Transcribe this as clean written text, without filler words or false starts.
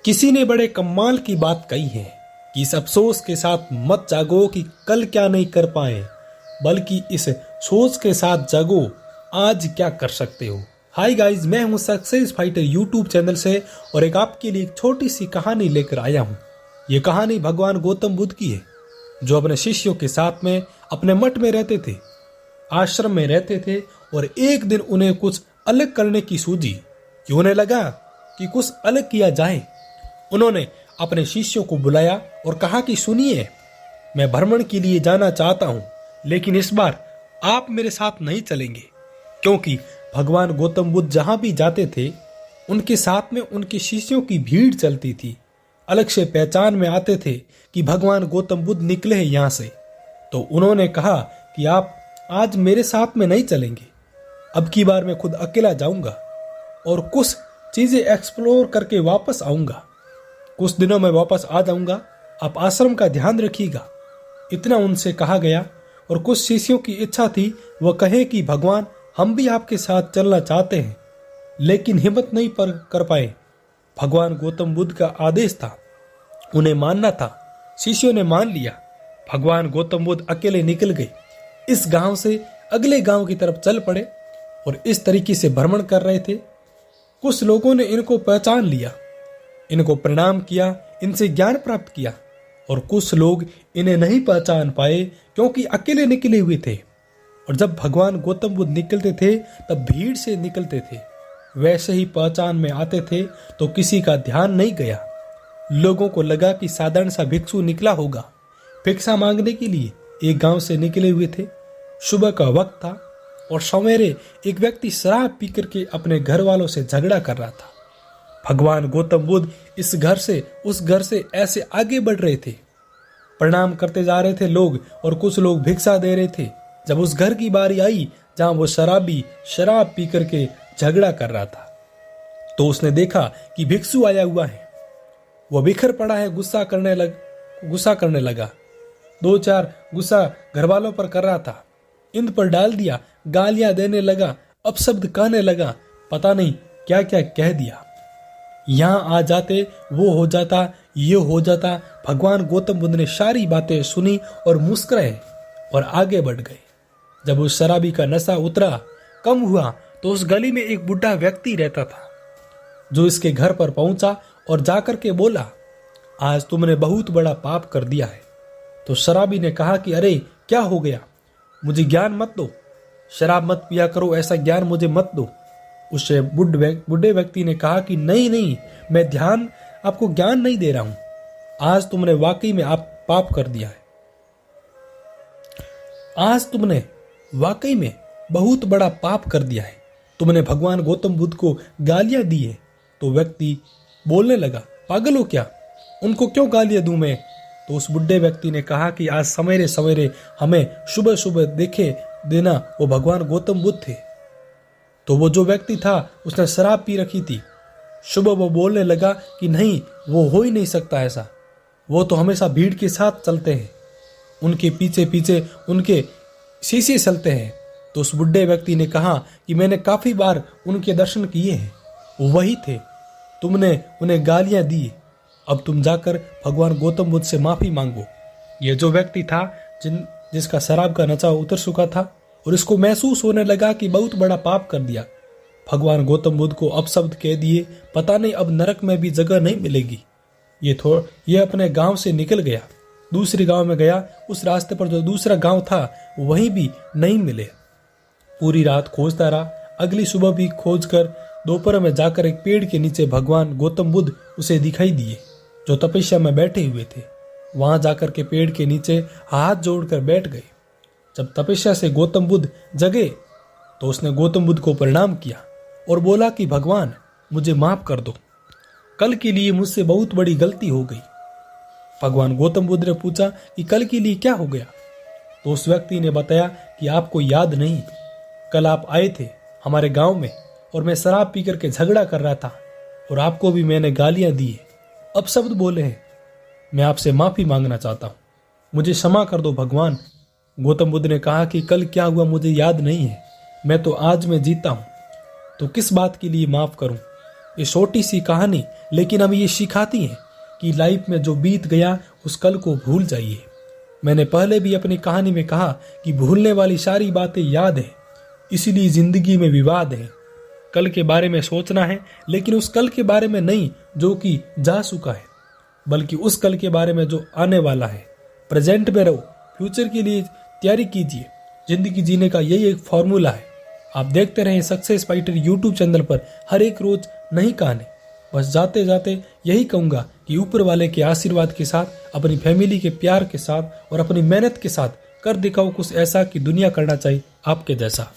किसी ने बड़े कमाल की बात कही है कि इस अफसोस के साथ मत जागो कि कल क्या नहीं कर पाए, बल्कि इस सोच के साथ जागो आज क्या कर सकते हो। हाय गाइस, मैं हूं सक्सेस फाइटर यूट्यूब चैनल से और एक आपके लिए एक छोटी सी कहानी लेकर आया हूं। ये कहानी भगवान गौतम बुद्ध की है, जो अपने शिष्यों के साथ में अपने मठ में रहते थे, आश्रम में रहते थे। और एक दिन उन्हें कुछ अलग करने की सूझी कि उन्हें लगा कि कुछ अलग किया जाए। उन्होंने अपने शिष्यों को बुलाया और कहा कि सुनिए, मैं भ्रमण के लिए जाना चाहता हूं, लेकिन इस बार आप मेरे साथ नहीं चलेंगे, क्योंकि भगवान गौतम बुद्ध जहां भी जाते थे उनके साथ में उनके शिष्यों की भीड़ चलती थी। अलग से पहचान में आते थे कि भगवान गौतम बुद्ध निकले हैं यहां से। तो उन्होंने कहा कि आप आज मेरे साथ में नहीं चलेंगे, अब की बार मैं खुद अकेला जाऊंगा और कुछ चीजें एक्सप्लोर करके वापस आऊंगा। कुछ दिनों में वापस आ जाऊंगा, आप आश्रम का ध्यान रखिएगा। इतना उनसे कहा गया और कुछ शिष्यों की इच्छा थी वह कहे कि भगवान हम भी आपके साथ चलना चाहते हैं, लेकिन हिम्मत नहीं कर पाए। भगवान गौतम बुद्ध का आदेश था, उन्हें मानना था। शिष्यों ने मान लिया। भगवान गौतम बुद्ध अकेले निकल गए, इस गांव से अगले गांव की तरफ चल पड़े और इस तरीके से भ्रमण कर रहे थे। कुछ लोगों ने इनको पहचान लिया, इनको प्रणाम किया, इनसे ज्ञान प्राप्त किया, और कुछ लोग इन्हें नहीं पहचान पाए क्योंकि अकेले निकले हुए थे। और जब भगवान गौतम बुद्ध निकलते थे तब भीड़ से निकलते थे, वैसे ही पहचान में आते थे तो किसी का ध्यान नहीं गया। लोगों को लगा कि साधारण सा भिक्षु निकला होगा, भिक्षा मांगने के लिए एक गांव से निकले हुए थे। सुबह का वक्त था और सवेरे एक व्यक्ति शराब पीकर के अपने घर वालों से झगड़ा कर रहा था। भगवान गौतम बुद्ध इस घर से उस घर से ऐसे आगे बढ़ रहे थे, प्रणाम करते जा रहे थे लोग, और कुछ लोग भिक्षा दे रहे थे। जब उस घर की बारी आई जहां वो शराबी शराब पी करके झगड़ा कर रहा था, तो उसने देखा कि भिक्षु आया हुआ है, वो बिखर पड़ा है, गुस्सा करने लगा। दो चार गुस्सा घर वालों पर कर रहा था, इन पर डाल दिया, गालियां देने लगा, अपशब्द कहने लगा, पता नहीं क्या क्या कह दिया। यहां आ जाते, वो हो जाता, ये हो जाता। भगवान गौतम बुद्ध ने सारी बातें सुनी और मुस्कुराए और आगे बढ़ गए। जब उस शराबी का नशा उतरा, कम हुआ, तो उस गली में एक बुढ़ा व्यक्ति रहता था, जो इसके घर पर पहुंचा और जाकर के बोला, आज तुमने बहुत बड़ा पाप कर दिया है। तो शराबी ने कहा कि अरे क्या हो गया, मुझे ज्ञान मत दो, शराब मत पिया करो, ऐसा ज्ञान मुझे मत दो। उस बुढ़े व्यक्ति ने कहा कि नहीं, मैं आपको ज्ञान नहीं दे रहा हूं, आज तुमने वाकई में आप पाप कर दिया है, आज तुमने वाकई में बहुत बड़ा पाप कर दिया है, तुमने भगवान गौतम बुद्ध को गालियां दी है। तो व्यक्ति बोलने लगा, पागल हो क्या, उनको क्यों गालियां दूं मैं। तो उस बुढ़े व्यक्ति ने कहा कि आज सवेरे सवेरे हमें सुबह सुबह देखे देना वो भगवान गौतम बुद्ध थे। तो वो जो व्यक्ति था उसने शराब पी रखी थी। सुबह वो बोलने लगा कि नहीं, वो हो ही नहीं सकता ऐसा, वो तो हमेशा भीड़ के साथ चलते हैं, उनके पीछे पीछे उनके शीशे चलते हैं। तो उस बुढ़े व्यक्ति ने कहा कि मैंने काफी बार उनके दर्शन किए हैं, वो वही थे, तुमने उन्हें गालियां दी, अब तुम जाकर भगवान गौतम बुद्ध से माफी मांगो। यह जो व्यक्ति था जिसका शराब का नशा उतर चुका था और इसको महसूस होने लगा कि बहुत बड़ा पाप कर दिया, भगवान गौतम बुद्ध को अपशब्द कह दिए, पता नहीं अब नरक में भी जगह नहीं मिलेगी। ये अपने गांव से निकल गया, दूसरे गांव में गया। उस रास्ते पर जो दूसरा गांव था वहीं भी नहीं मिले। पूरी रात खोजता रहा, अगली सुबह भी खोज कर दोपहर में जाकर एक पेड़ के नीचे भगवान गौतम बुद्ध उसे दिखाई दिए, जो तपस्या में बैठे हुए थे। वहां जाकर के पेड़ के नीचे हाथ जोड़कर बैठ गए। जब तपस्या से गौतम बुद्ध जगे तो उसने गौतम बुद्ध को प्रणाम किया और बोला कि भगवान मुझे माफ कर दो, कल के लिए मुझसे बहुत बड़ी गलती हो गई। भगवान गौतम बुद्ध ने पूछा कि कल के लिए क्या हो गया। तो उस व्यक्ति ने बताया कि आपको याद नहीं, कल आप आए थे हमारे गांव में और मैं शराब पी करके झगड़ा कर रहा था और आपको भी मैंने गालियां दी है, अपशब्द बोले हैं, मैं आपसे माफी मांगना चाहता हूं, मुझे क्षमा कर दो भगवान। गौतम बुद्ध ने कहा कि कल क्या हुआ मुझे याद नहीं है, मैं तो आज में जीता हूं, तो किस बात के लिए माफ करूं। ये छोटी सी कहानी लेकिन हमें ये सिखाती है कि लाइफ में जो बीत गया उस कल को भूल जाइए। मैंने पहले भी अपनी कहानी में कहा कि भूलने वाली सारी बातें याद है, इसीलिए जिंदगी में विवाद है। कल के बारे में सोचना है, लेकिन उस कल के बारे में नहीं जो कि जा चुका है, बल्कि उस कल के बारे में जो आने वाला है। प्रेजेंट में रहो, फ्यूचर के लिए तैयारी कीजिए। जिंदगी जीने का यही एक फॉर्मूला है। आप देखते रहें सक्सेस फाइटर यूट्यूब चैनल पर हर एक रोज नई कहानी। बस जाते जाते यही कहूंगा कि ऊपर वाले के आशीर्वाद के साथ, अपनी फैमिली के प्यार के साथ और अपनी मेहनत के साथ कर दिखाओ कुछ ऐसा कि दुनिया करना चाहिए आपके जैसा।